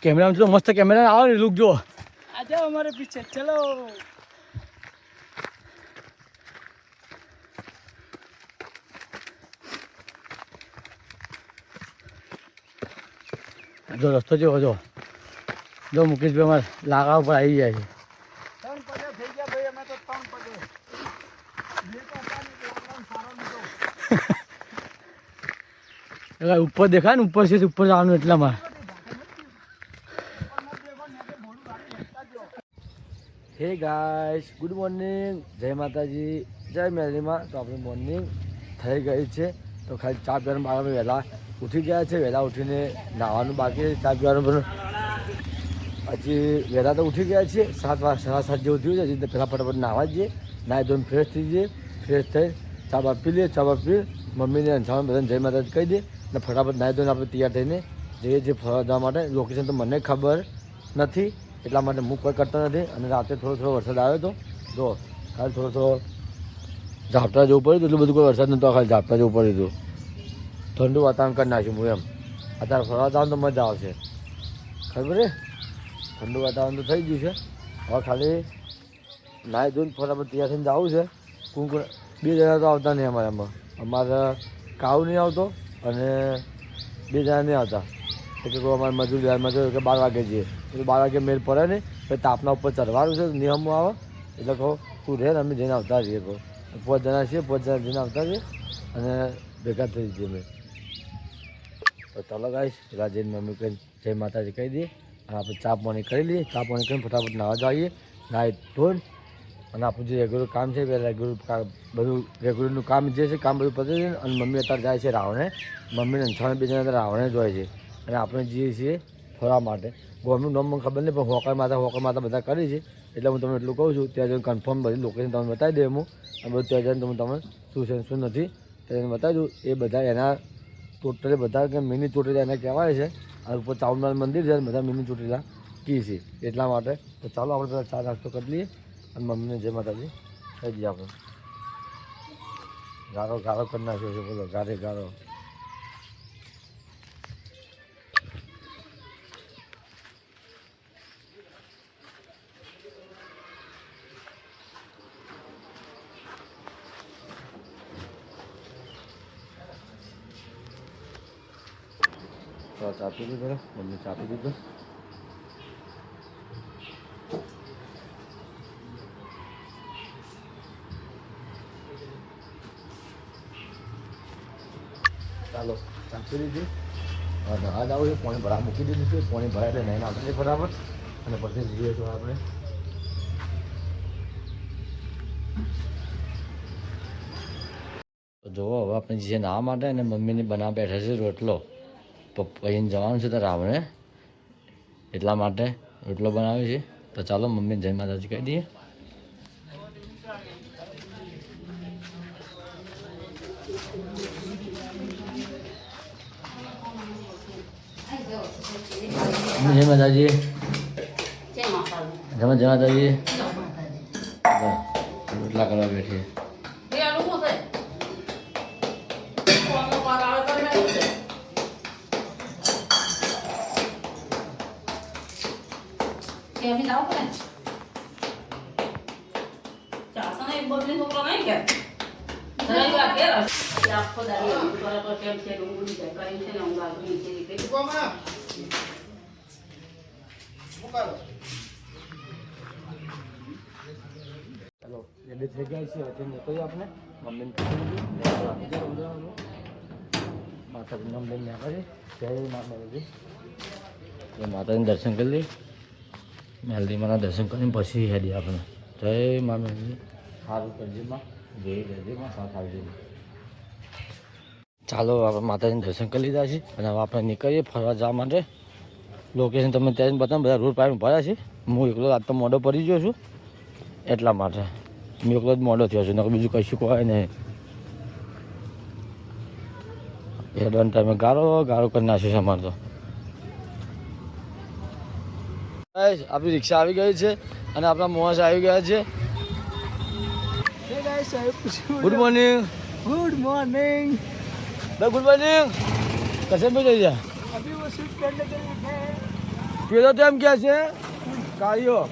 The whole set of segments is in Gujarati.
कैमरा में तो मस्त कैमरा आओ लुक जो आ जाओ हमारे पीछे चलो जो रस्तो जो जो मुकेश भाई हमारे लागा पर आई जाए ऊपर देखा ना ऊपर से ऊपर जाने એટલા માં હે ગાઈસ ગુડ મોર્નિંગ જય માતાજી જય મેલરીમાં તો આપણે મોર્નિંગ થઈ ગઈ છે તો ખાલી ચા પીવાનું બાળકો વહેલા ઉઠી ગયા છે વહેલા ઉઠીને નાવાનું બાકી ચા પીવાનું પણ હજી વહેલા તો ઉઠી ગયા છીએ 7:30 જેવું થયું છે હજી પહેલાં ફટાફટ નાહવા જઈએ નાહી ધોઈને ફ્રેશ થઈ જઈએ ફ્રેશ થઈ ચા બા પી લઈએ ચા બા પી મમ્મીને અંજામાં બધાને જય માતાજી કહી દઈએ ને ફટાફટ નાહી ધોઈને આપણે તૈયાર થઈને જઈએ છીએ ફરવા જવા માટે લોકેશન તો મને ખબર નથી એટલા માટે હું કોઈ કરતો નથી અને રાતે થોડો વરસાદ આવ્યો હતો જો ખાલી થોડો ઝાપટા જેવું પડ્યું એટલું બધું કોઈ વરસાદ નહોતો ખાલી ઝાપટા જેવું પડ્યું હતું ઠંડુ વાતાવરણ કરી નાખ્યું હું એમ અત્યારે ફરવા જવાનું તો મજા આવશે ખબર છે ઠંડુ વાતાવરણ તો થઈ ગયું છે હવે ખાલી નાહી ધોઈને ફટાફટ તૈયાર થઈને જવું છે કુંકુ 2 જણા તો આવતા નહીં અમારે કાવ નહીં આવતો અને 2 જણા નહીં આવતા એટલે કોઈ અમારે મજૂર કે 12 વાગે જઈએ એટલે 12 વાગે મેળ પડે ને પછી તાપના ઉપર ચડવાનું છે નિયમમાં આવે એટલે કહો તું રહે ને અમે જઈને આવતા રહીએ કહો 5 જણા છીએ 5 જણા જઈને આવતા રહીએ અને ભેગા થઈ જઈએ મેં તો ચાલો ગાઈશ રાજેન મમ્મી કહીને જય માતાજી કહી દઈએ અને આપણે ચા પાણી કરી લઈએ ચા પાણી કરીને ફટાફટ નાહવા જઈએ નાહી ધોઈને અને આપણું જે રેગ્યુલર કામ છે બધું રેગ્યુલરનું કામ જે છે કામ બધું પતી જાય અને મમ્મી અત્યારે જાય છે રાવણે મમ્મીને 6 2 જણા રાવણે જ હોય છે અને આપણે જઈએ છીએ ફરવા માટે ગોમનું નામ મને ખબર નહીં પણ હોકર માતા બધા કરી છે એટલે હું તમને એટલું કહું છું ત્યાં જઈને કન્ફર્મ બધી લોકેશન તમને બતાવી દે હું અને બધું ત્યાં જઈને તમે શું છે શું નથી તેને બતાવી દઉં એ બધા એના ટોટલી બધા કે મિની ચોટીલા એને કહેવાય છે આ ઉપર ચામુંડા મંદિર છે બધા મિની ચોટીલા કી છે એટલા માટે તો ચાલો આપણે પેલા ચા નાસ્તો કરી લઈએ અને મમ્મીને જય માતાજી કહી દઈએ આપણે ગારો કરી નાખ્યો છે બોલો ગારો ચા પી દીધો મમ્મી ચા પી દીધો ચાલો ચા પી દીધી અને આ જ આવું છે પાણી ભરા મૂકી દીધું છે પાણી ભરાય એટલે નહીં આવતા ફટાફટ અને પછી જઈએ તો આપણે જોવો હવે આપણે જે નાવા માટે અને મમ્મીને બનાવવા બેઠા છે રોટલો પપ્પાને જવાનું છે તો રાવણે એટલા માટે રોટલો બનાવ્યો છે તો ચાલો મમ્મીને જય માતાજી કહી દઈએ જય માતાજી જય માતાજી રોટલા કરવા બેઠી Kami tahu kan? Jangan yang boleh ngomong lagi kan? Saya juga kira. Siapa dari kalau kalau saya nunggu di sana, kalau saya nunggu lagi di sini. Itu apa? Bukan. Hello, jadi saya guys, ini itu ya apa nih? Mungkin kita माता के नाम लेने आ रहे जय माता दी ये माता ने दर्शन कर ली मेहंदी माना दर्शन करने પછી હેડી આપણે જય મા મેલડી સારું કરજે માં જય જય માં સાથ આવજે ચાલો આપણે માતાજીના દર્શન કરી લીધા છે અને હવે આપણે નીકળીએ ફરવા જવા માટે લોકેશન તમે ત્યાં બતાવો બધા રોડ પાર ભર્યા છે હું એકલો આજ તો મોડો પડી ગયો છું એટલા માટે હું એકલો જ મોડો થયો છું નકર બીજું કશું કોઈ નહીં એડવાન ટાઈમે ગારો કરી નાખ્યો છે અમારે તો આપણી રિક્ષા આવી ગઈ છે અને આપણા મોહસ આવી ગયા છે good morning good morning good morning कैसे में जाइए अभी वो शूट करने के लिए પેલો તો એમ કે છે કાળીઓ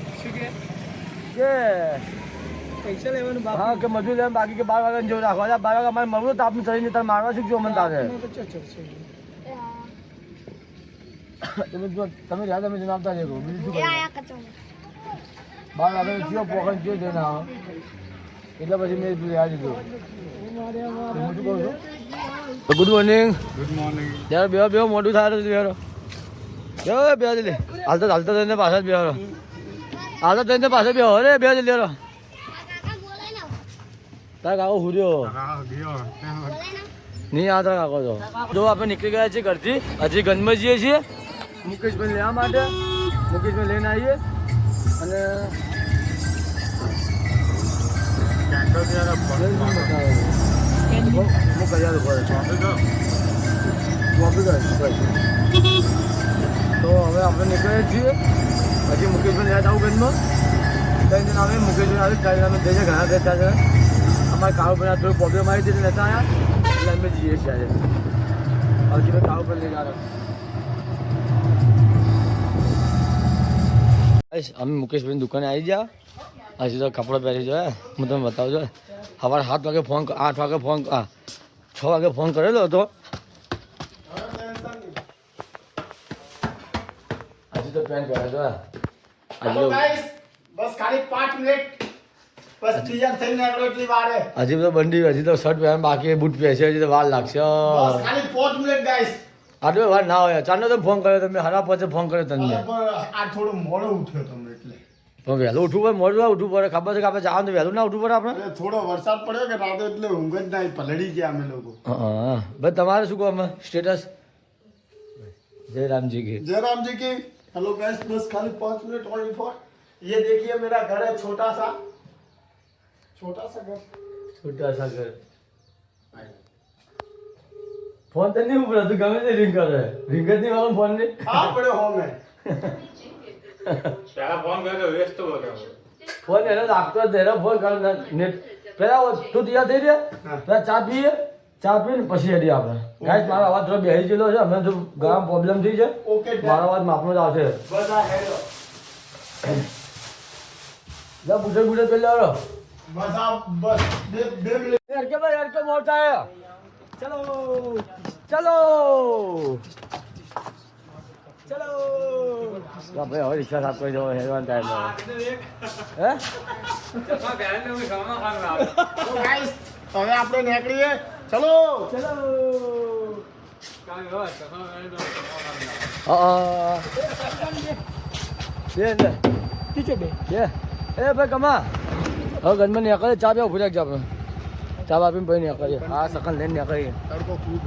કે પૈસા લેવાનું હા કે મજૂર લેવાનું બાકી કે 12 વાગ્યા જેવું રાખવા 12 વાગ્યા મારે મળવું તો આપનું શરીરને તારે મારવા શીખજો મને તારે તમે રહ્યા તમે જણાવતા રહેજો બીજું શું કરું 12 વાગ્યા થયો પોખણ થયો જઈને આવો એટલે પછી મેં રહ્યા દીધું હું શું કહું છું ગુડ મોર્નિંગ યાર બેહો મોટું થાય તો બેહો બેહો જલ્દી હાલતા થઈને પાછા જ બેહો હાલતા થઈને પાછા બેહો રે બેહો જલ્દી હેરો તાર કાકો હુર્યો નહીં આ તાર કાકો તો જો આપણે નીકળી ગયા છીએ ઘરથી હજી ગંજમાં જઈએ છીએ મુકેશભાઈ લેવા માટે મુકેશભાઈ લઈને આવીએ અને તો હવે આપણે નીકળીએ છીએ હજી મુકેશભાઈ યાદ આવું ગંજમાં કઈ દિન આવે મુકેશભાઈ આવે કાલે અમે જઈએ ઘણા રહેતા છે અમારે કાળો પર થોડી પ્રોબ્લેમ આવી હતી લેતા આવ્યા એટલે અમે જઈએ છીએ આજે હજી ભાઈ કાળો પર લઈ આવ્યા અમે મુકેશભાઈની દુકાને આવી ગયા હજી તો કપડાં પહેરી જોયા હું તમને બતાવજો સવારે 7 વાગે ફોન 8 વાગે ફોન 6 વાગે ફોન કરેલો હતો હજી તો પેન્ટ પહેરે જો બસ ખાલી 5 મિનિટ બસ તૈયાર થઈને આગળ એટલી વારે હજી તો બંડી હજી તો શર્ટ પહેરવાનું બાકી બૂટ પહેરશે હજી તો વાર લાગશે બસ ખાલી 5 મિનિટ ગાઈસ આટલો વાર ના હોય ચારનો તો ફોન કર્યો તમે હરા પછી ફોન કર્યો તમને આ થોડું મોડો ઉઠ્યો તમે એટલે પણ વહેલું ઉઠવું પડે મોડું ઉઠવું પડે ખબર છે કે આપણે જવાનું તો વહેલું ના ઉઠવું પડે આપણે થોડો વરસાદ પડ્યો કે રાતે એટલે ઊંઘ જ નહીં પલળી ગયા અમે લોકો હા બસ તમારે શું કહો અમે સ્ટેટસ જય રામજી કી जय राम जी की हेलो गाइस बस खाली 5 मिनट ओनली फॉर ये देखिए मेरा घर है छोटा सा घर છોટા સા ઘર ફોન તો નહીં ઉપડે તું ગમે તે રિંગ કરે રિંગ જ નહીં વાળો ફોન નહીં हाँ बड़े हो मैं પેલા ફોન કર્યો વેસ્ટ તો બતાવો ફોન એને લાગતો જ એનો ફોન કર નેટ પેલા તું તૈયાર થઈ ગયા પેલા ચા પીએ ચા પીને પછી હેડી આપણે ગાઈસ મારો અવાજ થોડો બેહી ગયેલો છે અમે તો ગામ પ્રોબ્લેમ થઈ છે ओके મારો અવાજ માપનો જ આવશે बस आ हेलो જા પૂછે પેલા આવડો बस आप बस दे मिनट यार के मोटा है चलो चलो चलो भाई और रिक्शा साफ कर दो हेलवान टाइम है तो गाइस હવે આપણે નીકળીએ ચલો चलो दे ટીચર બે ए भाई कमा હવે ગનમાં નીકળે ચા પીવા ભૂલ્યા જ આપણે ચા આપીને ભાઈ નીકળીએ આ સકલ લઈને નીકળીએ તડકો ખૂબ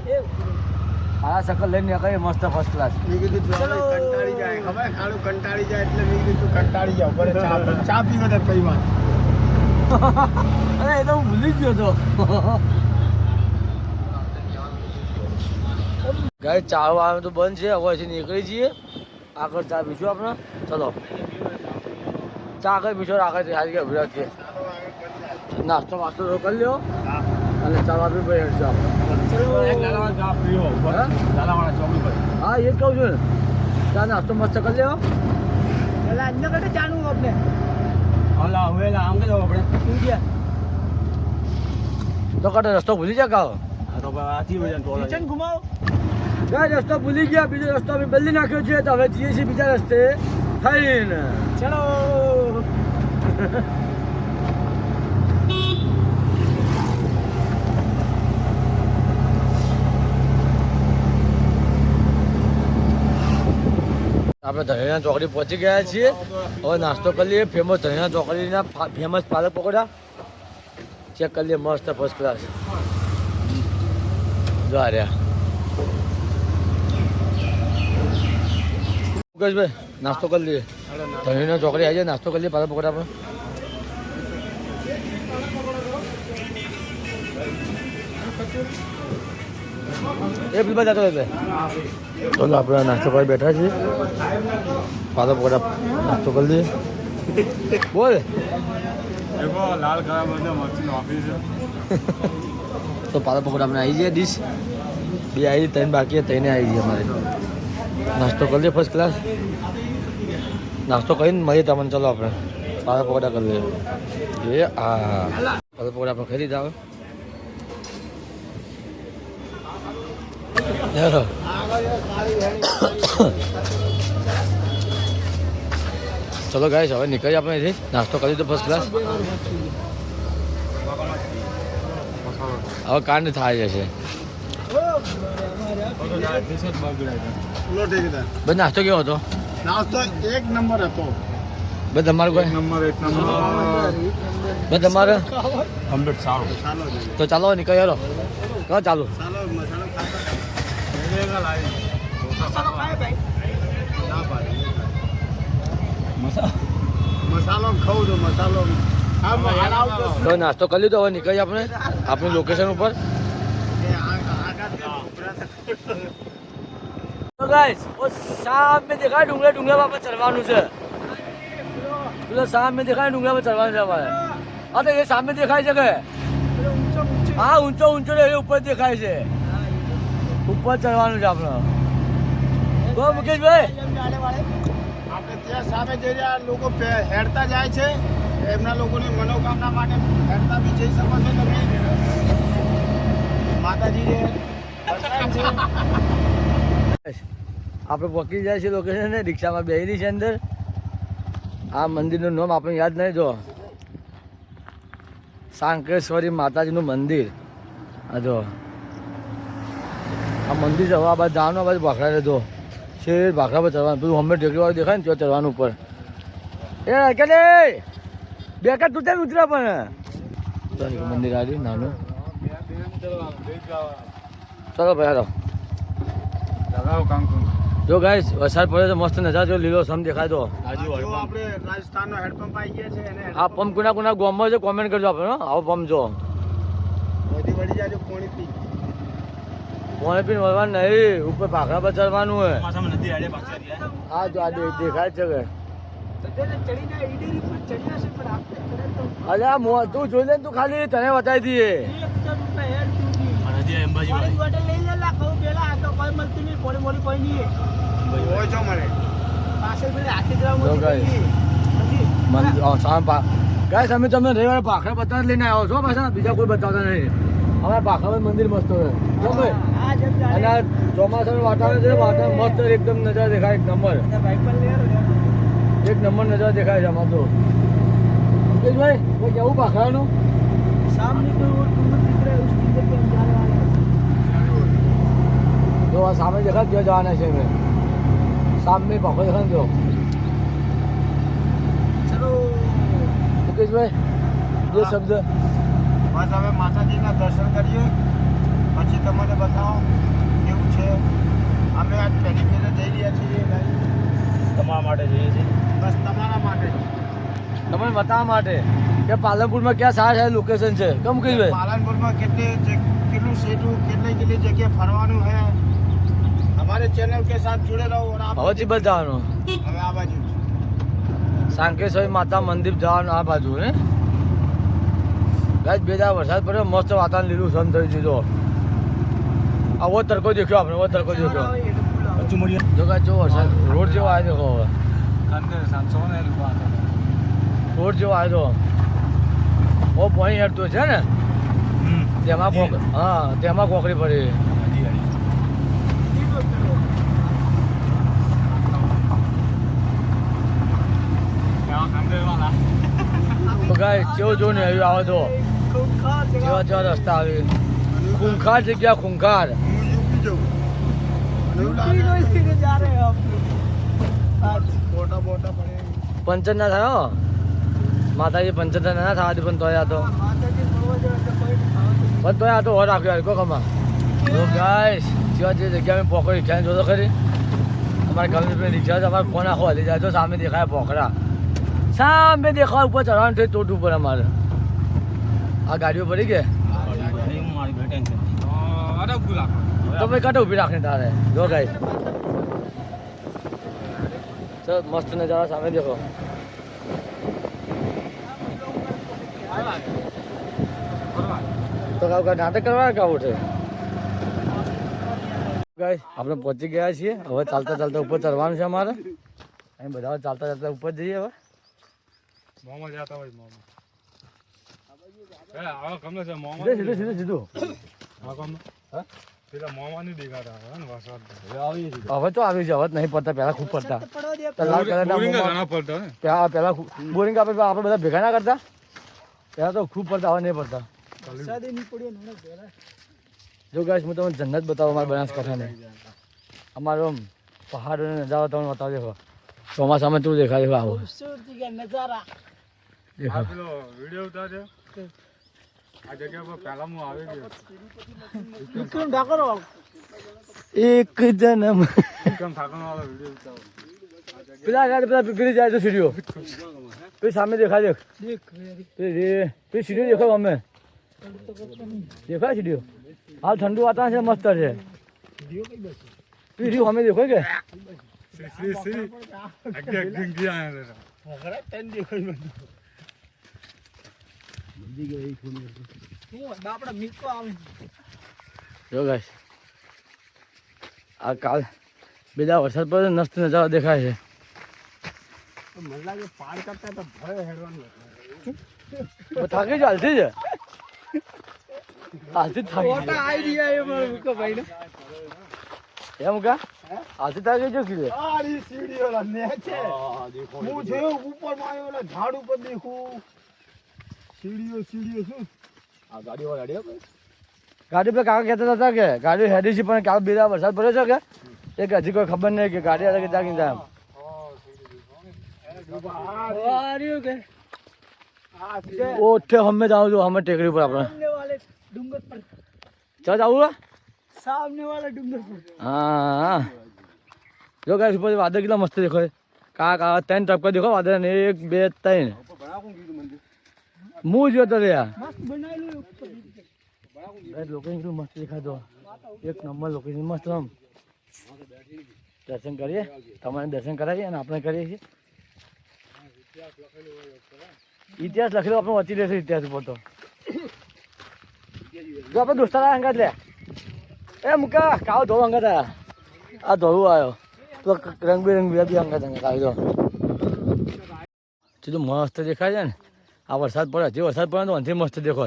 આ સકલ લઈને નીકળીએ મસ્ત ફર્સ્ટ ક્લાસ મેં કીધું ચલો કંટાળી જાય ખબર ખાડું કંટાળી જાય એટલે મેં કીધું કંટાળી જાવ બરે ચા પીવો તો કઈ વાત અરે એ તો હું ભૂલી જ ગયો તો ગાય ચા આવે તો બંધ છે હવે અહીંથી નીકળી જઈએ આગળ ચા પીશું આપણે ચલો ચા આગળ પીશો આગળ સારી ગયા ભૂલ્યા છીએ નાસ્તો વાસ્તો તો કરી લ્યો અને ચા આપી ભાઈ હેડશો આપણે હા એ જ કહું છું ને ચા નાસ્તો મસ્ત કરી લ્યો એટલે આજના માટે જાણવું આપણે આમ કે આપણે શું ગયા તો કાંટો રસ્તો ભૂલી જા કાઓ કિચન ઘુમાવો ગાય રસ્તો ભૂલી ગયા બીજો રસ્તો અમે બદલી નાખ્યો છે તો હવે જઈએ છીએ બીજા રસ્તે થઈને ચલો આપણે ધણીના ચોકડી પહોંચી ગયા છીએ હવે નાસ્તો કરી લઈએ ફેમસ ધણીના ચોકડીના ફેમસ પાલક પકોડા ચેક કરી લઈએ મસ્ત ફર્સ્ટ ક્લાસ જો આ રહ્યા મુકેશભાઈ નાસ્તો કરી લઈએ ધણીના ચોકડી આવી જાય નાસ્તો કરી લઈએ પાલક પકોડા આપણે એ પેલી જતો રહે ચાલો આપણે નાસ્તો કરી બેઠા છીએ પાલક પકોડા નાસ્તો કરી લઈએ બોલ લાલ ખરાબ બધા મરચી ઓફિસ તો પાલક પકોડા આપણે આવી જાય ડીશ બે આવી ત્રણ બાકી ત્રણે આવી જાય અમારે નાસ્તો કરી લઈએ ફર્સ્ટ ક્લાસ નાસ્તો કરીને મળીએ તમને. ચલો આપણે પાલક પકોડા કરી લઈએ. એ હા પાલક પકોડા આપણે ખાઈ લીધા હવે. ચાલો ચલો ગાઈસ હવે નીકળીએ આપણે અહીંથી. નાસ્તો કરી દીધો ફર્સ્ટ ક્લાસ. હવે કાંડ થાય જશે. ભાઈ નાસ્તો કેવો હતો? નાસ્તો એક નંબર હતો. ભાઈ તમારું કોઈ એક નંબર ભાઈ તમારે કમ્પ્લીટ સારું. તો ચાલો નીકળીએ. હેલો કહો ચાલુ. મસાલો ખાવું તો મસાલો તો નાસ્તો કરી લીધો. હવે નીકળીએ આપણે આપણી લોકેશન ઉપર. તો ગાઈસ ઓ સામે દેખાય ડુંગરા પર આપણે ચડવાનું છે. પેલો સામે દેખાય ડુંગરા પર ચડવાનું છે અમારે. હા તો એ સામે દેખાય છે કે હા ઊંચો એ ઉપર દેખાય છે. ઉપર ચડવાનું છે આપણે. તો મુકેશભાઈ આપણે ત્યાં સામે જઈ રહ્યા લોકો હેડતા જાય છે. એમના લોકોની મનોકામના માટે હેડતા બી જઈ શકો છો તમે. માતાજીને આપણે પહોંચી જાય છે લોકેશન ને. રિક્ષામાં બેસી છે અંદર. આ મંદિરનું નામ આપણે યાદ નહીં. જો સાંકેશ્વરી માતાજીનું મંદિર. આ જો આ મંદિર છે. હવે આ બાજુ જવાનું. આ બાજુ ભાખડા લેજો શેર ભાખડા પર ચડવાનું. પેલું હમણાં ટેકરીવાળું દેખાય ને ત્યાં ચડવાનું ઉપર. એ કે બેકાર તું ત્યાં ઉતરા પણ મંદિર આવ્યું નાનું. ચલો ભાઈ હારો જો ગાઈસ વરસાદ પડે તો મસ્ત નજારો જો લીલો સમ દેખાય. તો આપણે રાજસ્થાનનો હેડપંપ આવી ગયા છે અને આ પંપ કોના ગામમાં છે કોમેન્ટ કરજો આપણે. આવો પંપ જો બધી વળી જાય પાણી પી પીને વળવાનું નહીં. ઉપર ભાખડા પર ચડવાનું હોય. હા જો આ દેખાય છે કે અરે તું જોઈ લે. તું ખાલી તને બતાવી દઈએ. ગાઈસ અમે તમને રવિવારે ભાખડા બતાવવા લઈને આવ્યો છો. પાછા બીજા કોઈ બતાવતા નહીં. અમારા ભાખડા મંદિર મસ્ત હોય. અને આ ચોમાસાનું વાતાવરણ છે. વાતાવરણ મસ્ત એકદમ નજારો દેખાય. એક નંબર નજારો દેખાય છે આમાં તો. ભાઈ કોઈ કેવું ભાખડાનું જો આ સામે દેખાય ત્યાં જવાના છે. મેં સામે ભાખો દેખાય જો. મુકેશભાઈ બે શબ્દ બસ હવે માતાજીના દર્શન કરીએ પછી તમને બતાવો કેવું છે. અમે આજ પહેલી ફેરે જઈ રહ્યા છીએ. તમારા માટે જઈએ છીએ. બસ તમારા માટે તમને બતાવવા માટે કે પાલનપુરમાં ક્યાં સારા સારા લોકેશન છે. કેમ મુકેશભાઈ પાલનપુરમાં કેટલું સેટું કેટલી જગ્યાએ ફરવાનું છે. हमारे चैनल के साथ जुड़े रहो और आप હવે બતાવવાનું. હવે આ બાજુ સાંકેશ્વરી માતા મંદિર જવાનું આ બાજુ હે ગાઈસ. બે દાડા વરસાદ પડ્યો. મસ્ત વાતાવરણ લીલું સમ થઈ ગયું. આવો તડકો દેખ્યો આપણે. આવો તડકો દેખ્યો જો ગાઈસ. જો વરસાદ રોડ જેવો આવ્યો દેખો. હવે રોડ જેવો આવ્યો. બહુ પાણી હેડતું છે ને તેમાં. હા તેમાં કોકરી પડી. તો ગાઈસ કેવો જો ને આવ્યું આવે તો જેવા રસ્તા આવે. ખૂંખાર જગ્યા ખૂંખાર. પંચર ના થાય હો. માતાજી પંચર ના થવા દે પણ તોય આ તો હો રાખ્યો કો કમા. તો ગાઈસ જેવા જે જગ્યા મેં પોકડી રિક્ષા જોતો ખરી. અમારે ગમે રિક્ષા અમારે ફોન આખો હલી જાય. તો સામે દેખાય પોકડા. સામે દેખાય ઉપર ચડવાનું છે ટોટ ઉપર. અમારે આ ગાડીઓ પડી કે તો ભાઈ કાંટો ઊભી રાખીને તારે. જો ગાઈસ ચલ મસ્ત નજારા સામે દેખો. તો કાંઈ નાટક કરવા કાવું છે ગાઈસ. આપણે પહોંચી ગયા છીએ. હવે ચાલતા ચાલતા ઉપર ચડવાનું છે અમારે. અહીં બધા ચાલતા ચાલતા ઉપર જઈએ હવે. મોમાં જતા હોય મોમાં. આવા કમને છે મોમાં. સીધું સીધું સીધું. આ કમ હા પેલા મોમાં નહીં દેખાતા હવે ને વરસાદ હવે તો આવી છે, હવે તો નહીં પડતા, પહેલા ખૂબ પડતા. લાલ કલરના બોરિંગ મોંમાં ઘણા પડતા ને પહેલા બોરિંગ આપણે બધા ભેગા ના કરતા, પહેલા તો ખૂબ પડતા, હવે નહીં પડતા. જો ગાઈસ હું તમને જન્નત બતાવું અમારા બનાસકાંઠાને. અમારો પહાડોનો નજારો તમને બતાવજો. ચોમાસામાં શું દેખાય છે આવો આ પેલો વિડિયો ઉતારે આ જગ્યા પર પહેલા હું આવી ગયો એક જન્મ એકદમ થાકવાનો વાળો વિડિયો ઉતારો પેલા ગાડી પેલા પીપળી જાય તો સીડીઓ પેલી સામે દેખાય દેખ પેલી સીડીઓ દેખાય અમે દેખાય સીડીઓ. હાલ ઠંડુ વાતાવરણ છે, મસ્ત છે. પીડીઓ અમે દેખાય કે સી અગિયાર ગયા આયા જો ગાઈસ આ કાલ બીજા વરસાદ પડે મસ્ત નજારો દેખાય છે. મને લાગે પાર કરતા તો ભય હેડવાનું થાકી જ હાલતી જ હાલતી જ થાકી એમ કા હાલતી થાકી જો કીધે આરી સીડીઓ લા ને છે હું જે ઉપર માં આવ્યો લા ઝાડ ઉપર દેખું સીડીઓ શું આ ગાડી વાળા રેડ્યો ગાડી પર કાકા કહેતા હતા કે ગાડી હેડી છે, પણ કાલ બીજા વરસાદ પડ્યો છે કે એક હજી કોઈ ખબર નહીં કે ગાડી આવે કે જાગીને જાય. ઓઠે હમે જાવ છો હમે ટેકરી ઉપર આપણે ચાલ જાવું હા. જો ગાઈસ ઉપર વાદળ કેટલા મસ્ત દેખાય. કાકા ત્રણ ટપકા દેખો વાદળ ને 1 2 3 હું જોતો રહ્યા લોકેશન કેટલું મસ્ત દેખાતો. એક નંબર લોકેશન મસ્ત. આમ દર્શન કરીએ, તમારે દર્શન કરાવીએ અને આપણે કરીએ છીએ. ઇતિહાસ લખેલો આપણે વાંચી લેશું ઇતિહાસ ઉપર. તો જો આપણે દોસ્તાર અંગાત લે એ મુકા કાવ ધોળો અંગાત આવ્યા. આ ધોળું આવ્યો તો રંગબેરંગ બી અંગાત આવ્યો. સીધું મસ્ત દેખાય છે ને. આ વરસાદ પડે, જે વરસાદ પડે તો અંથી મસ્ત દેખો.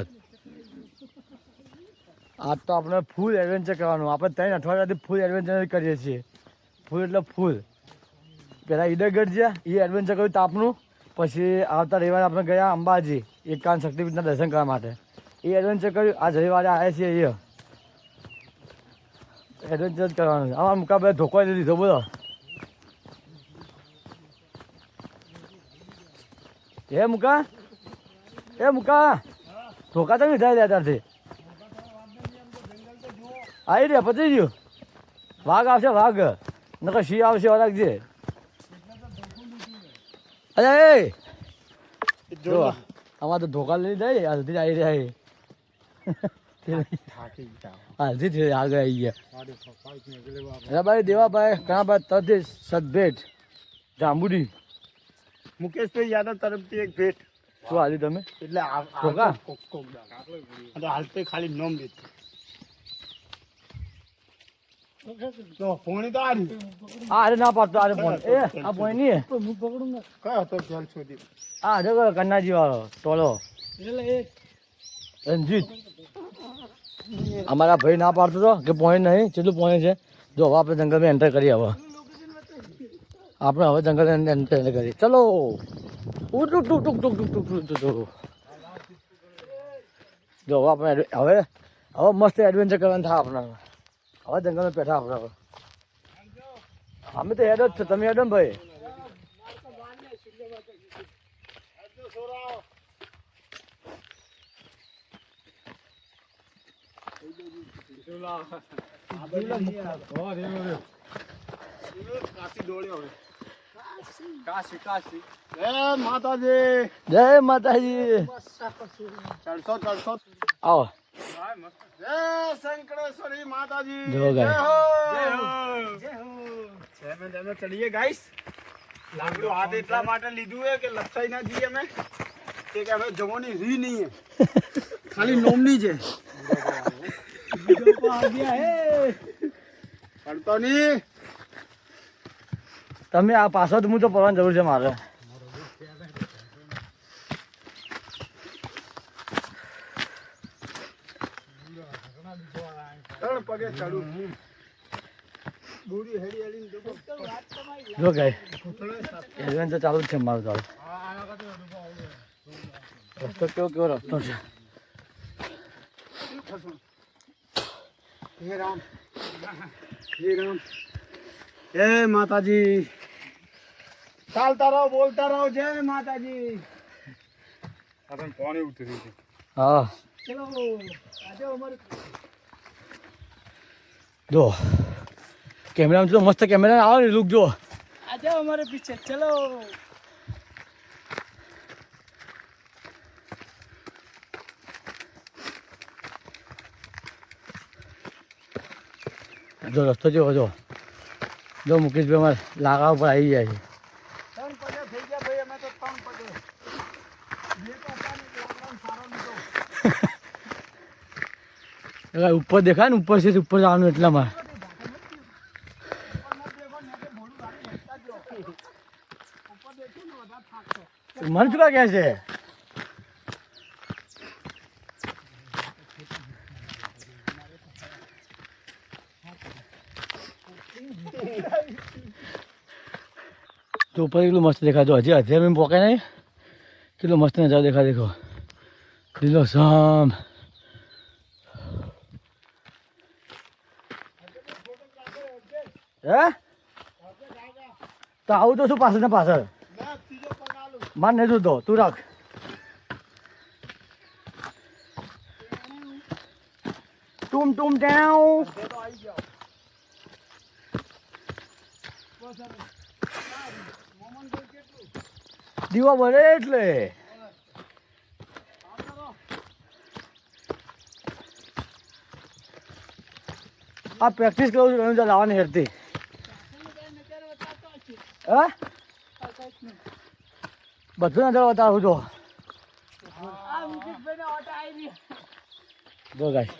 આજ તો આપણે ફૂલ એડવેન્ચર કરવાનું. આપણે 3 અઠવાડિયાથી ફૂલ એડવેન્ચર કરીએ છીએ. ફૂલ એટલે ફૂલ. પહેલાં ઈડરગઢ ગયા, એ એડવેન્ચર કર્યું તાપનું. પછી આવતા રવિવારે આપણે ગયા અંબાજી એકાંત શક્તિપીઠના દર્શન કરવા માટે. એ એડવેન્ચર કર્યું. આ રવિવારે આવ્યા છીએ એ એડવેન્ચર જ કરવાનું. આમાં મુકાબલે ધોકો લીધો બોલો. એ મુકા ધોકા તમે લીધા લે ત્યારથી આવી રે પતી ગયું. વાઘ આવશે વાઘ, નકર સિંહ આવશે રાખજે. અરે એ જો અમારે તો ધોકા લઈ જાય હાલથી આવી રહ્યા. હાલથી આગળ આવી ગયા. ભાઈ દેવાભાઈ કણાભાઈ તરથી સદભેટ જાંબુડી મુકેશભાઈ યાદવ તરફથી એક ભેટ. શું હાલી તમે એટલે ધોકા હાલતે ખાલી નોમ લીધું. પોણી તો આરી અરે ના પાડતો અરે ફોન એ આ ફોન નહીં હું પકડું કયો હતો ખ્યાલ સુધી આ જો કન્નાજી વાળો ટોલો રંજીત. અમારા ભાઈ ના પાડતો હતો કે પોઈન્ટ નહીં. કેટલું પોઈન્ટ છે જો. હવે આપણે જંગલમાં એન્ટર કરીએ. હવે આપણે હવે જંગલમાં એન્ટર કરીએ. ચલો ટુક ટુક ટુક ટુક ટુક ટુક ટુક. જો હવે આપણે હવે મસ્ત એડવેન્ચર કરવાનું થાય આપણે. હવે જંગલમાં બેઠા આપણે. અમે તો હેડ જ છો, તમે હેડો ને ભાઈ. માતાજી જય માતાજી. ચડશો આવો જય શંકરેશ્વરી માતાજી. જો ગાઈસ તમે ચડીએ ગાઈસ. લાકડું હાથ એટલા માટે લીધું હે કે લપસાઈ ના જઈએ અમે. કે હવે જવાની રી નહીં હે, ખાલી નોમની છે. પડતો નહીં. તમે આ પાછળ હું તો પડવાની જરૂર છે મારે. ત્રણ પગે ચડું બુરી હેડી હેડી જો ગાય એડવેન્ચર ચાલુ જ છે મારું ચાલુ. રસ્તો કેવો રસ્તો છે. હે રામ હે રામ જય માતાજી ચાલતા રહો બોલતા રહો જય માતાજી આપણે પાણી ઉતરી છે હા ચલો આજે અમારે જો કેમેરામાં તો મસ્ત કેમેરા આવે ને લુક જો. આજે અમારે પીછે ચલો જો રસ્તો જેવો જો મુકેશભાઈ અમારે લાગા ઉપર આવી જાય છે. ત્રણ પગે થઈ ગયા ભાઈ અમે તો ત્રણ પગે બે તો હતા ને લોકડાઉન સારો લીધો ઉપર દેખાય ને ઉપર છે ઉપર જવાનું એટલામાં. મને શું કહે છે તો ઉપર કેટલું મસ્ત દેખાય. જો હજી હજી એમ પોકે નહીં કેટલું મસ્ત નજારો દેખાય. દેખો લીલો સમ. હે તો આવું તો શું પાછળ ને પાછળ માર નહીં જોતો તું રાખ. ટૂમ ટૂમ ટેવ દીવા બળે એટલે આ પ્રેક્ટિસ કરું છું એનું લાવવાની હેરતી. હા બધું નજર બતાવું જો જો ગાય